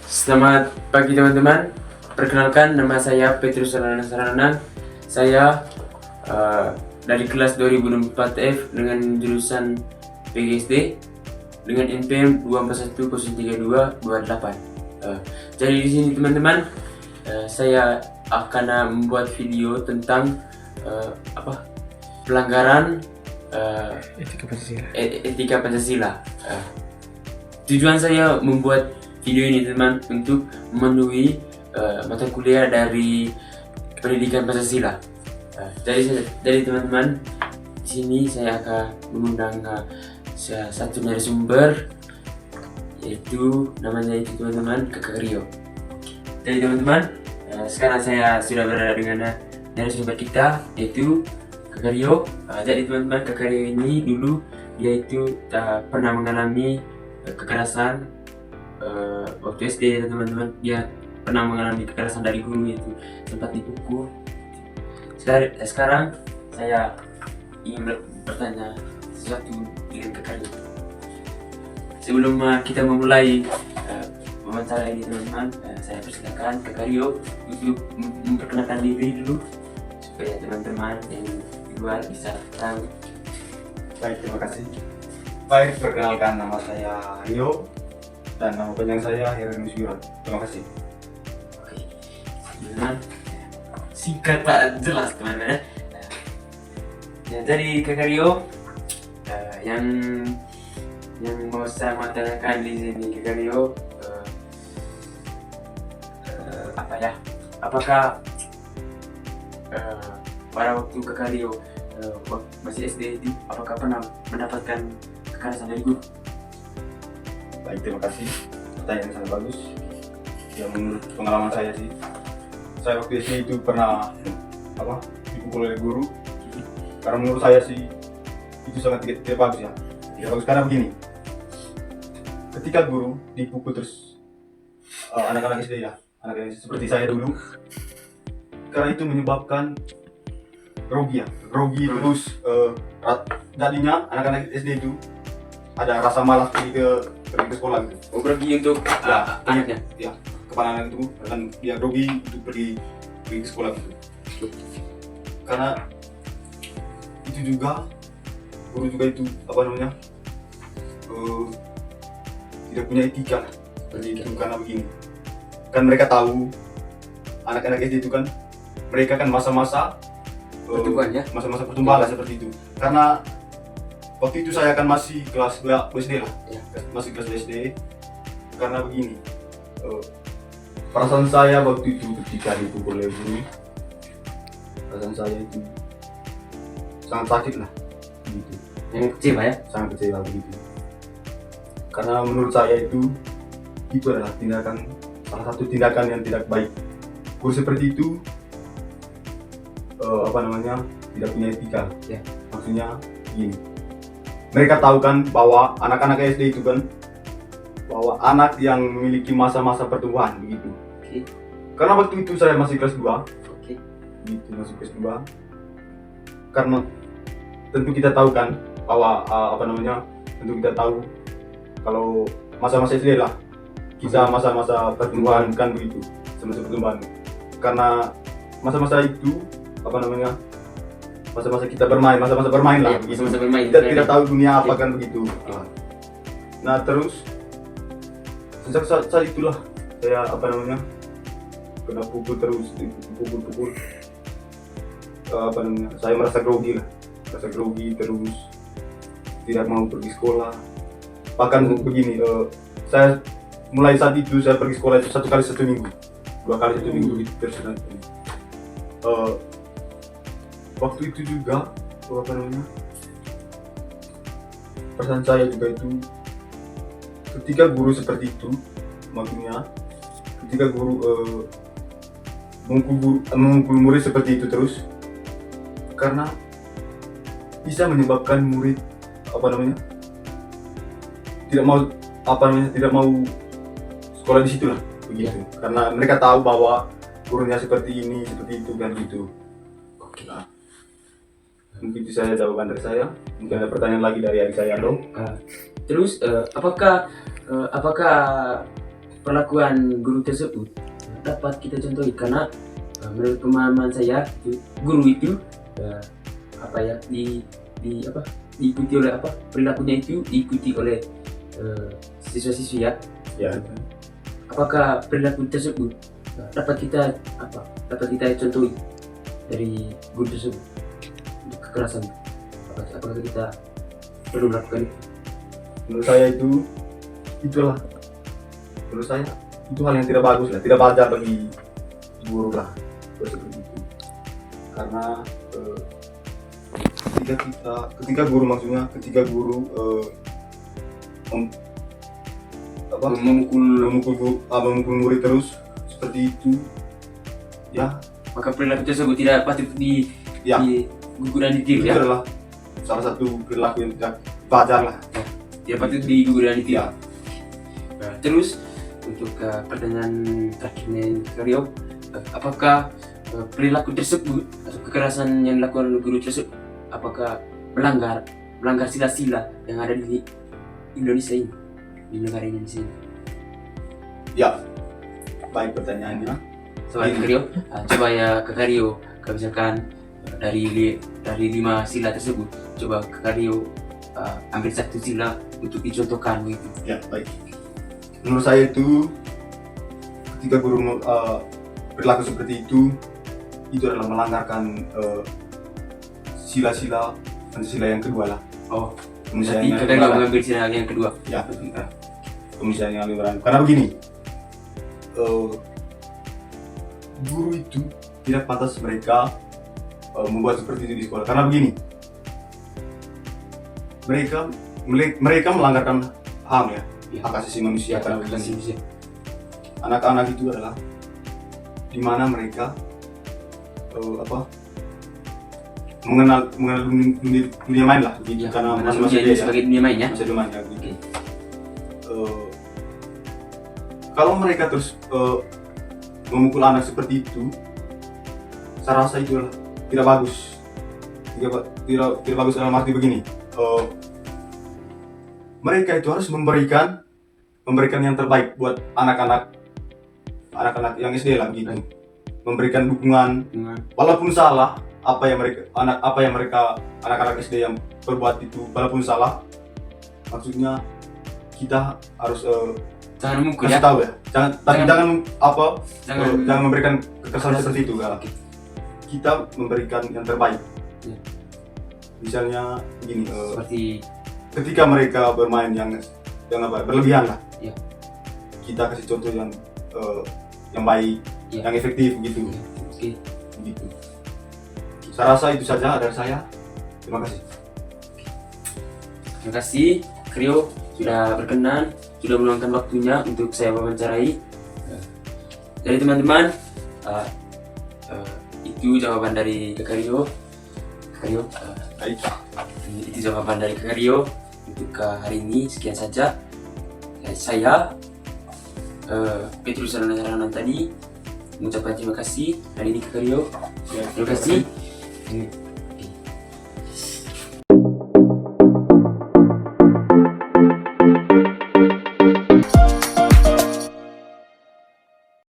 Selamat pagi teman-teman. Perkenalkan, nama saya Petrus Sarana. Saya dari kelas 2004F dengan jurusan PGSD dengan NPM 241032228. Jadi di sini teman-teman, saya akan membuat video tentang pelanggaran etika Pancasila. Tujuan saya membuat video ini teman untuk memenuhi mata kuliah dari pendidikan Pancasila. Jadi teman-teman, di sini saya akan mengundang satu narasumber, yaitu namanya itu teman-teman Kakak Rio. Jadi teman-teman, sekarang saya sudah berada dengan narasumber kita, yaitu Kakak Rio. Jadi teman-teman, Kakak Rio ini dulu dia itu pernah mengalami kekerasan waktu SD. Teman-teman, dia pernah mengalami kekerasan dari guru, itu sempat dipukul. Sekarang saya ingin bertanya sesuatu dengan Kakak Rio. Sebelum kita memulai wawancara ini teman-teman, saya persilakan Kakak Rio untuk memperkenalkan diri dulu supaya teman-teman yang di luar bisa tahu. Baik, terima kasih. Baik, perkenalkan, nama saya Rio dan nama panjang saya Herenus Yuran. Terima kasih. Oke, teman-teman, singkat Pak, jelas teman-teman. Ya, jadi Kakak Rio, yang mau saya mengatakan di sini Kakak Rio, apakah pada waktu Kakak Rio masih SD itu, apakah pernah mendapatkan kekerasan dari guru? Baik, terima kasih. Pertanyaan yang sangat bagus. Ya, menurut pengalaman saya sih, saya waktu SD itu pernah dipukul oleh guru. Karena menurut saya sih itu sangat tidak bagus ya. Tidak bagus karena begini. Ketika guru dipukul terus anak-anak SD ya, anak-anak SD seperti saya dulu, karena itu menyebabkan grogi terus jadinya anak-anak SD itu ada rasa malas pergi ke sekolah gitu. Oh, grogi untuk anaknya? Ya, kepala anak itu dan dia grogi untuk pergi ke sekolah gitu. Karena itu juga guru juga itu tidak punya etika seperti itu. Karena begini, kan mereka tahu anak-anak SD itu kan mereka kan masa-masa pertumbuhan ya? Masa-masa pertumbuhan lah seperti itu. Karena waktu itu saya kan masih kelas SD lah ya, masih kelas SD. Karena begini, perasaan saya waktu itu ketika dipukul oleh guru, perasaan saya itu sangat sakit lah gitu. Yang kecewa ya? Sangat kecewa begitu. Karena menurut saya itu adalah salah satu tindakan yang tidak baik. Guru seperti itu tidak punya etika ya. Maksudnya gini, mereka tahu kan bahwa anak-anak SD itu kan bahwa anak yang memiliki masa-masa pertumbuhan begitu. Okay. Karena waktu itu saya masih kelas 2. Okay. Gitu, masih kelas 2. Karena tentu kita tahu kan bahwa tentu kita tahu kalau masa-masa SD lah kita masa-masa pertumbuhan kan begitu, masa pertumbuhan. Karena masa-masa itu masa-masa kita bermain, masa-masa bermain lah begitu. Masa bermain, kita tidak tahu dunia apa kan begitu. Nah terus sejak saat itulah saya kena pukul terus, pukul. Saya merasa grogi terus, tidak mau pergi sekolah. Bahkan begini, saya mulai saat itu saya pergi sekolah itu 1 kali 1 minggu, 2 kali 1 minggu terus. Waktu itu juga perasaan saya juga itu ketika guru seperti itu, maksudnya ketika guru memukul murid seperti itu terus, karena bisa menyebabkan murid tidak mau sekolah di situ lah begitu. Karena mereka tahu bahwa gurunya seperti ini, seperti itu kan gitu. Oke. Mungkin itu saja jawaban dari saya. Mungkin ada pertanyaan lagi dari adik saya dong. Terus apakah perlakuan guru tersebut dapat kita contohi? Karena menurut pemahaman saya guru itu diikuti oleh perilakunya itu diikuti oleh siswa-siswi ya. Ya. Apakah perilaku tersebut dapat kita contohi dari guru tersebut untuk kekerasan? Apakah kita perlu melakukan itu? Menurut saya itulah. Menurut saya itu hal yang tidak bagus lah, tidak wajar bagi guru lah seperti itu. Karena ketika guru memukul murid terus seperti itu, ya maka perilaku tersebut tidak patut digugur dan ditiru itu ya. adalah salah satu perilaku yang tidak wajar lah. Tidak patut digugur dan ditiru. Ya. Terus untuk pertanyaan terakhirnya Rio, apakah perilaku tersebut atau kekerasan yang dilakukan oleh guru tersebut apakah melanggar sila-sila yang ada di Indonesia ini, di negara Indonesia ini? Ya, baik pertanyaannya. Soal Rio, coba ya Kakak Rio, kalau misalkan dari 5 sila tersebut, coba Kakak Rio ambil satu sila untuk dicontohkan begitu. Ya, baik. Menurut saya itu ketika guru berlaku seperti itu adalah melanggarkan sila-sila Pancasila yang kedua lah. Oh, Kemanusiaan berarti yang Kakak Rio liberal. mengambil sila yang kedua. Ya, kemanusiaan yang liberal. Karena begini, guru itu tidak pantas mereka membuat seperti itu di sekolah. Karena begini, mereka melanggarkan HAM ya, hak asasi manusia. Karena begini, anak-anak itu adalah di mana mereka mengenal dunia main lah, gitu. Ya, Karena masih dia sebagai dunia main ya. masa depannya gitu. Kalau mereka terus memukul anak seperti itu, saya rasa itu tidak bagus. Tidak bagus dalam arti begini. Mereka itu harus memberikan yang terbaik buat anak-anak yang SD lah gitu. Memberikan dukungan, walaupun salah apa yang mereka anak-anak SD yang berbuat itu, walaupun salah, maksudnya kita harus Jangan memukul kasih ya. tahu ya. Jangan memberikan kekerasan seperti itu kan. Kita memberikan yang terbaik. Ya. Misalnya begini, Seperti ketika mereka bermain yang berlebihan lah. Ya. Kita kasih contoh yang baik, Ya. yang efektif gitu. Oke. Begitu. Saya rasa itu saja dari saya. Terima kasih. Terima kasih Rio sudah berkenan, sudah meluangkan waktunya untuk saya wawancarai. Jadi teman-teman, itu jawaban dari Kakak Rio. Baik. Itu jawaban dari Kakak Rio untuk hari ini. Sekian saja. Saya Petrus Sarana tadi mengucapkan terima kasih hari ini Kakak Rio. Terima kasih.